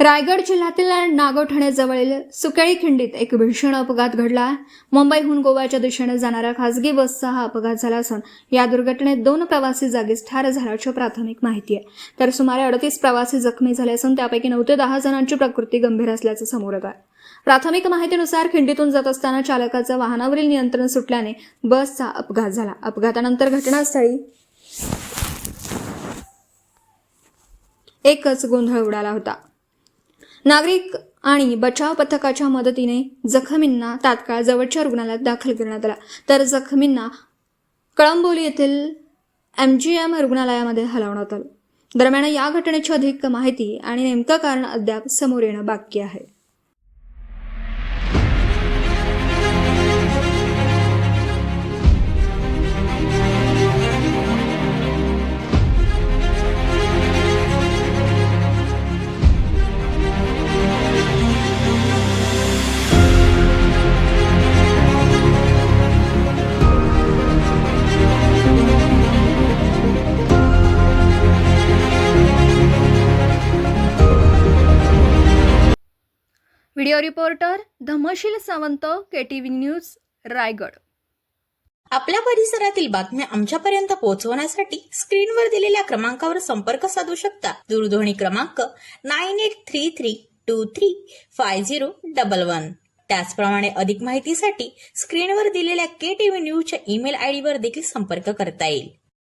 रायगड जिल्ह्यातील नागोठणेजवळील सुकेळी खिंडीत एक भीषण अपघात घडला. मुंबईहून गोव्याच्या दिशेने जाणाऱ्या खासगी बसचा हा अपघात झाला असून या दुर्घटनेत 2 प्रवासी जागीच ठार झाल्याची प्राथमिक माहिती आहे. तर सुमारे 38 प्रवासी जखमी झाले असून त्यापैकी 9 ते 10 जणांची प्रकृती गंभीर असल्याचं समोर आलं आहे. प्राथमिक माहितीनुसार खिंडीतून जात असताना चालकाचं वाहनावरील नियंत्रण सुटल्याने बसचा अपघात झाला. अपघातानंतर घटनास्थळी एकच गोंधळ उडाला होता. नागरिक आणि बचाव पथकाच्या मदतीने जखमींना तात्काळ जवळच्या रुग्णालयात दाखल करण्यात आला, तर जखमींना कळंबोली येथील MGM रुग्णालयामध्ये हलवण्यात आलं. दरम्यान या घटनेची अधिक माहिती आणि नेमकं कारण अद्याप समोर येणं बाकी आहे. Video reporter Dhamsheel Sawant, KTV news, Raigad. आपल्या परिसरातील बातम्या आमच्यापर्यंत पोहोचवण्यासाठी स्क्रीनवर दिलेल्या क्रमांकावर संपर्क साधू शकता. दूरध्वनी क्रमांक 9833235011. त्याचप्रमाणे अधिक माहितीसाठी स्क्रीनवर दिलेल्या KTV न्यूजच्या ईमेल ID वर देखील संपर्क करता येईल.